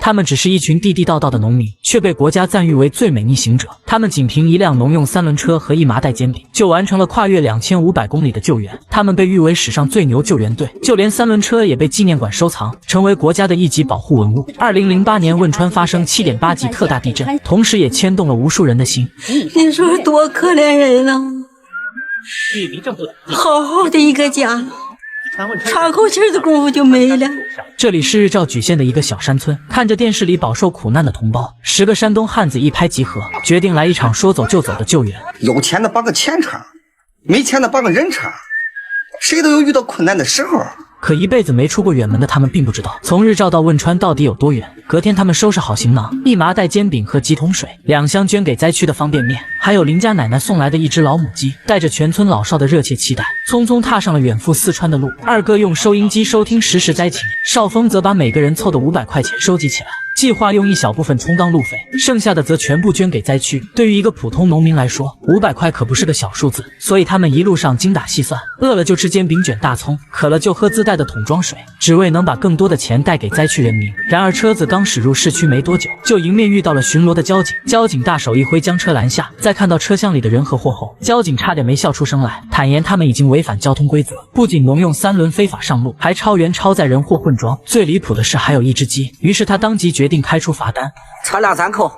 他们只是一群地地道道的农民，却被国家赞誉为最美逆行者。他们仅凭一辆农用3轮车和一麻袋煎饼，就完成了跨越2500公里的救援。他们被誉为史上最牛救援队，就连3轮车也被纪念馆收藏，成为国家的一级保护文物。2008年汶川发生7.8级特大地震，同时也牵动了无数人的心。你说多可怜人啊！好好的一个家，喘口气的功夫就没了。这里是日照莒县的一个小山村，看着电视里饱受苦难的同胞，10个山东汉子一拍即合，决定来一场说走就走的救援。有钱的把个钱撑，没钱的把个人撑，谁都有遇到困难的时候。可一辈子没出过远门的他们并不知道，从日照到汶川到底有多远。隔天他们收拾好行囊，一麻袋煎饼和几桶水，2箱捐给灾区的方便面，还有邻家奶奶送来的一只老母鸡，带着全村老少的热切期待，匆匆踏上了远赴四川的路。二哥用收音机收听实时灾情，少峰则把每个人凑的500块钱收集起来，计划用一小部分充当路费，剩下的则全部捐给灾区。对于一个普通农民来说，500块可不是个小数字，所以他们一路上精打细算，饿了就吃煎饼卷大葱，渴了就喝自带的桶装水，只为能把更多的钱带给灾区人民。然而车子刚驶入市区没多久，就迎面遇到了巡逻的交警。交警大手一挥将车拦下，在看到车厢里的人和货后，交警差点没笑出声来，坦言他们已经违反交通规则，不仅农用3轮非法上路，还超员超载人货混装，最离谱的是还有一只鸡。于是他当即决定开出罚单，车辆3扣，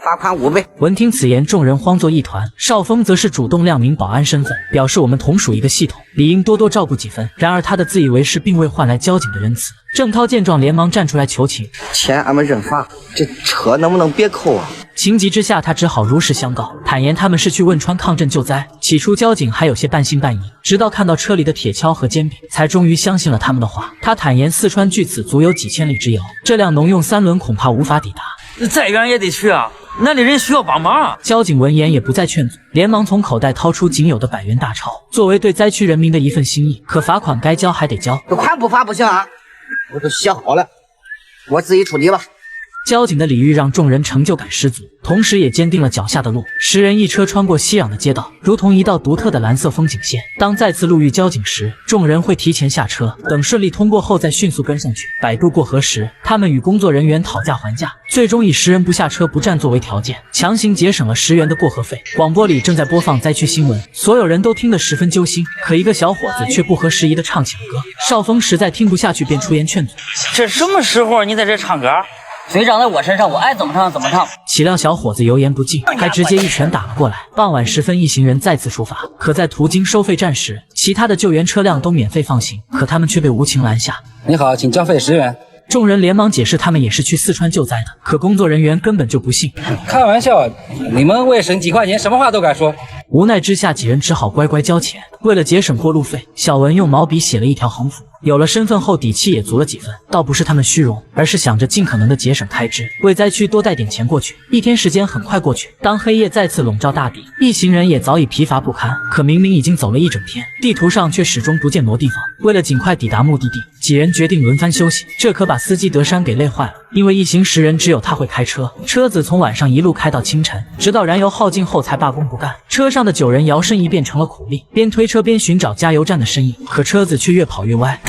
罚款500。闻听此言，众人慌作一团。少峰则是主动亮明保安身份，表示我们同属一个系统，理应多多照顾几分。然而他的自以为是并未换来交警的仁慈。郑涛见状连忙站出来求情，钱俺们认罚，这车能不能别扣啊？情急之下，他只好如实相告，坦言他们是去汶川抗震救灾。起初交警还有些半信半疑，直到看到车里的铁锹和煎饼，才终于相信了他们的话。他坦言四川距此足有几千里之遥，这辆农用3轮恐怕无法抵达，再远也得去啊，那里人需要帮忙啊。交警闻言也不再劝阻，连忙从口袋掏出仅有的100元大钞，作为对灾区人民的一份心意。可罚款该交还得交，这款不罚不行啊，我都写好了，我自己处理吧。交警的礼遇让众人成就感十足，同时也坚定了脚下的路。10人一车穿过熙攘的街道，如同一道独特的蓝色风景线。当再次路遇交警时，众人会提前下车，等顺利通过后再迅速跟上去。摆渡过河时，他们与工作人员讨价还价，最终以10人不下车不占作为条件，强行节省了10元的过河费。广播里正在播放灾区新闻，所有人都听得十分揪心，可一个小伙子却不合时宜地唱起了歌。少峰实在听不下去，便出言劝阻：这什么时候你在这唱歌？水长在我身上，我爱怎么唱怎么唱。岂料小伙子油盐不进，还直接一拳打了过来。傍晚时分，一行人再次出发，可在途经收费站时，其他的救援车辆都免费放行，可他们却被无情拦下。你好，请交费10元。众人连忙解释他们也是去四川救灾的，可工作人员根本就不信。开玩笑，你们为省几块钱，什么话都敢说。无奈之下，几人只好乖乖交钱。为了节省过路费，小文用毛笔写了一条横幅。有了身份后，底气也足了几分。倒不是他们虚荣，而是想着尽可能的节省开支，为灾区多带点钱过去。一天时间很快过去，当黑夜再次笼罩大地，一行人也早已疲乏不堪。可明明已经走了一整天，地图上却始终不见挪地方。为了尽快抵达目的地，几人决定轮番休息，这可把司机德山给累坏了。因为一行10人只有他会开车，车子从晚上一路开到清晨，直到燃油耗尽后才罢工不干。车上的9人摇身一变成了苦力，边推车边寻找加油站的身影，可车子却越跑越歪。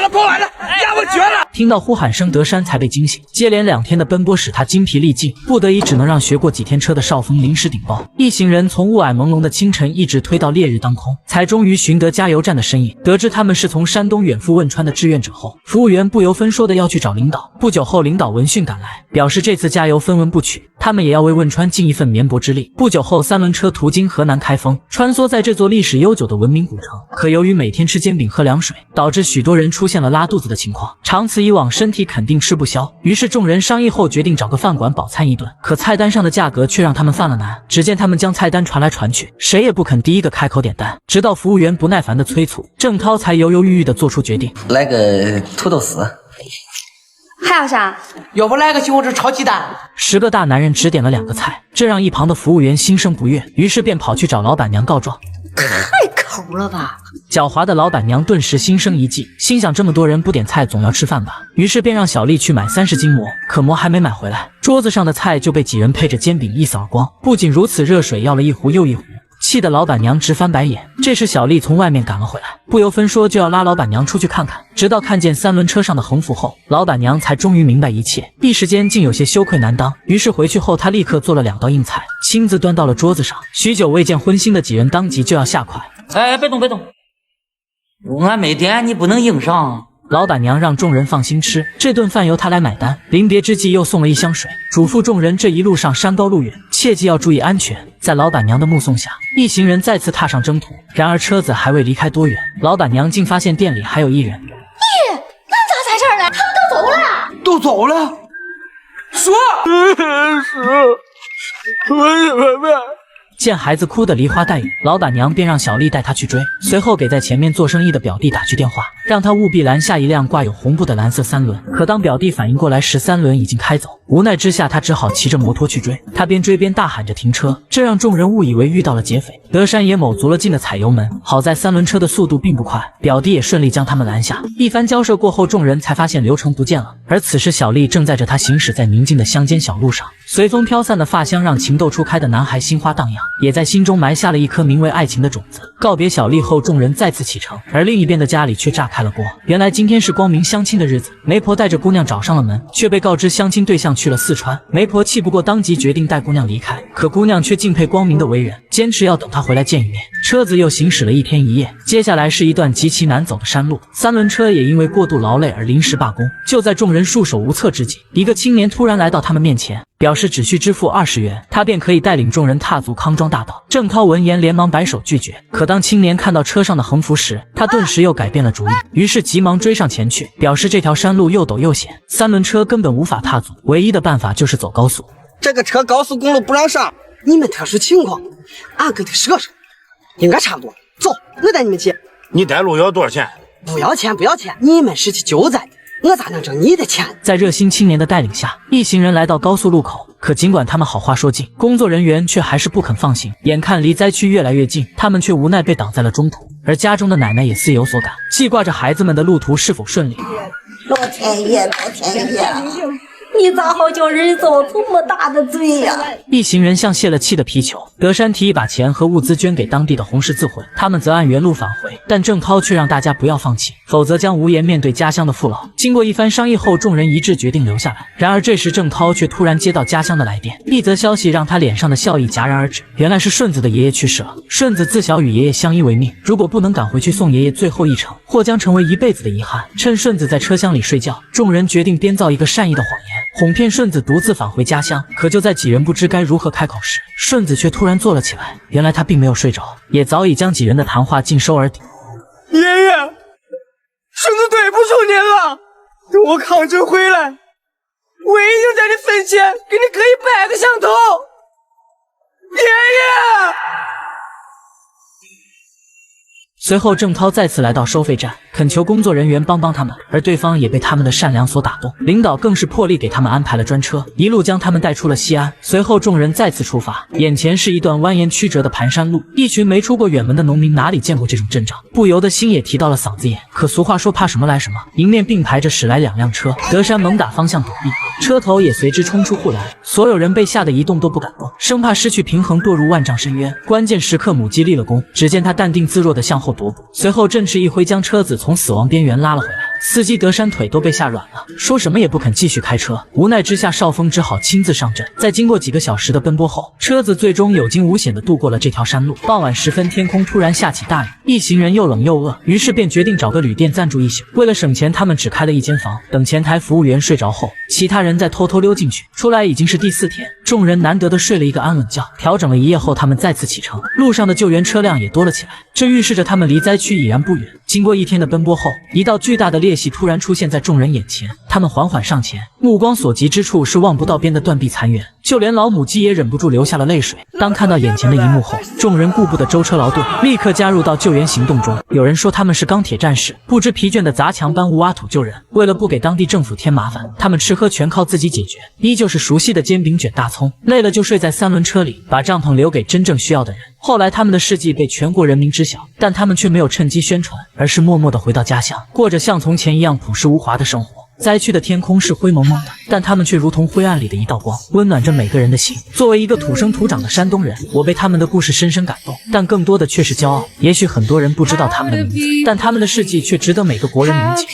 跑完了，呀，我绝了！听到呼喊声，德山才被惊醒。接连2天的奔波使他精疲力尽，不得已只能让学过几天车的少峰临时顶包。一行人从雾霭朦胧的清晨一直推到烈日当空，才终于寻得加油站的身影。得知他们是从山东远赴汶川的志愿者后，服务员不由分说的要去找领导。不久后，领导闻讯赶来，表示这次加油分文不取，他们也要为汶川尽一份绵薄之力。不久后，3轮车途经河南开封，穿梭在这座历史悠久的文明古城。可由于每天吃煎饼喝凉水，导致许多人出现了拉肚子的情况，长此以往身体肯定吃不消。于是众人商议后决定找个饭馆饱餐一顿，可菜单上的价格却让他们犯了难。只见他们将菜单传来传去，谁也不肯第一个开口点单，直到服务员不耐烦的催促，郑涛才犹犹豫豫的做出决定：来个土豆丝。还有啥？要不来个西红柿炒鸡蛋？10个大男人只点了2个菜，这让一旁的服务员心生不悦，于是便跑去找老板娘告状。太抠了吧！狡猾的老板娘顿时心生一计，心想这么多人不点菜总要吃饭吧，于是便让小丽去买30斤馍。可馍还没买回来，桌子上的菜就被几人配着煎饼一扫而光。不仅如此，热水要了一壶又一壶。气得老板娘直翻白眼。这时小丽从外面赶了回来，不由分说就要拉老板娘出去看看。直到看见三轮车上的横幅后，老板娘才终于明白一切，一时间竟有些羞愧难当。于是回去后，她立刻做了2道硬菜，亲自端到了桌子上。许久未见荤腥的几人当即就要下筷。哎，别动别动，俺没点，你不能硬上。老板娘让众人放心吃，这顿饭由她来买单。临别之际又送了1箱水，嘱咐众人这一路上山高路远，切记要注意安全。在老板娘的目送下，一行人再次踏上征途。然而车子还未离开多远，老板娘竟发现店里还有1人。咦，俺咋在这儿呢？他们都走了。都走了。说，见孩子哭得梨花带雨，老板娘便让小丽带他去追，随后给在前面做生意的表弟打去电话，让他务必拦下一辆挂有红布的蓝色3轮。可当表弟反应过来时，3轮已经开走。无奈之下，他只好骑着摩托去追。他边追边大喊着停车，这让众人误以为遇到了劫匪。德山也卯足了劲的踩油门，好在3轮车的速度并不快，表弟也顺利将他们拦下。一番交涉过后，众人才发现刘成不见了。而此时小丽正载着他行驶在宁静的乡间小路上，随风飘散的发香让情窦初开的男孩心花荡漾，也在心中埋下了一颗名为爱情的种子。告别小丽后，众人再次启程，而另一边的家里却炸开了锅。原来今天是光明相亲的日子，媒婆带着姑娘找上了门，却被告知相亲对象去了四川。媒婆气不过，当即决定带姑娘离开，可姑娘却敬佩光明的为人，坚持要等他回来见一面。车子又行驶了1天1夜，接下来是一段极其难走的山路，3轮车也因为过度劳累而临时罢工。就在众人束手无策之际，一个青年突然来到他们面前，表示只需支付20元，他便可以带领众人踏足康庄大道。郑涛闻言连忙摆手拒绝，可当青年看到车上的横幅时，他顿时又改变了主意，于是急忙追上前去，表示这条山路又陡又险，3轮车根本无法踏足，唯一的办法就是走高速。这个车高速公路不让上，你们特殊情况，俺跟他说说，应该差不多。走，我带你们去。你带路要多少钱？不要钱，不要钱，你们是去救灾的，我咋能挣你的钱？在热心青年的带领下，一行人来到高速路口，可尽管他们好话说尽，工作人员却还是不肯放行。眼看离灾区越来越近，他们却无奈被挡在了中途。而家中的奶奶也似有所感，记挂着孩子们的路途是否顺利。老天爷，老天爷，你咋好叫人遭这么大的罪呀？一行人像泄了气的皮球。德山提议把钱和物资捐给当地的红十字会，他们则按原路返回，但郑涛却让大家不要放弃，否则将无颜面对家乡的父老。经过一番商议后，众人一致决定留下来。然而这时郑涛却突然接到家乡的来电，一则消息让他脸上的笑意戛然而止，原来是顺子的爷爷去世了。顺子自小与爷爷相依为命，如果不能赶回去送爷爷最后一程，或将成为一辈子的遗憾。趁顺子在车厢里睡觉，众人决定编造一个善意的谎言，哄骗顺子独自返回家乡。可就在几人不知该如何开口时，顺子却突然坐了起来。原来他并没有睡着，也早已将几人的谈话尽收耳底。爷爷，顺子对不住您了，等我康正回来，我一定在你坟前给你磕一100个响头。爷爷。随后郑涛再次来到收费站，恳求工作人员帮他们，而对方也被他们的善良所打动，领导更是破例给他们安排了专车，一路将他们带出了西安。随后众人再次出发，眼前是一段蜿蜒曲折的盘山路，一群没出过远门的农民哪里见过这种阵仗，不由得心也提到了嗓子眼。可俗话说怕什么来什么，迎面并排着驶来2辆车，德山猛打方向躲避，车头也随之冲出护栏，所有人被吓得一动都不敢动，生怕失去平衡堕入万丈深渊。关键时刻母鸡立了功，只见他淡定自若地向后踱步，随后振翅一挥，将车子从死亡边缘拉了回来。司机德山腿都被吓软了，说什么也不肯继续开车。无奈之下，少峰只好亲自上阵。在经过几个小时的奔波后，车子最终有惊无险地度过了这条山路。傍晚时分，天空突然下起大雨，一行人又冷又饿，于是便决定找个旅店暂住一宿。为了省钱，他们只开了1间房。等前台服务员睡着后，其他人再偷偷溜进去。出来已经是第4天，众人难得的睡了一个安稳觉。调整了一夜后，他们再次启程。路上的救援车辆也多了起来，这预示着他们离灾区已然不远。经过1天的奔波后，一道巨大的裂隙突然出现在众人眼前，他们缓缓上前，目光所及之处是望不到边的断壁残垣，就连老母鸡也忍不住流下了泪水。当看到眼前的一幕后，众人顾不得舟车劳顿，立刻加入到救援行动中。有人说他们是钢铁战士，不知疲倦的砸墙搬屋挖土救人。为了不给当地政府添麻烦，他们吃喝全靠自己解决，依旧是熟悉的煎饼卷大葱，累了就睡在3轮车里，把帐篷留给真正需要的人。后来他们的事迹被全国人民知晓，但他们却没有趁机宣传，而是默默地回到家乡，过着像从前一样朴实无华的生活。灾区的天空是灰蒙蒙的，但他们却如同灰暗里的一道光，温暖着每个人的心。作为一个土生土长的山东人，我被他们的故事深深感动，但更多的却是骄傲。也许很多人不知道他们的名字，但他们的事迹却值得每个国人铭记。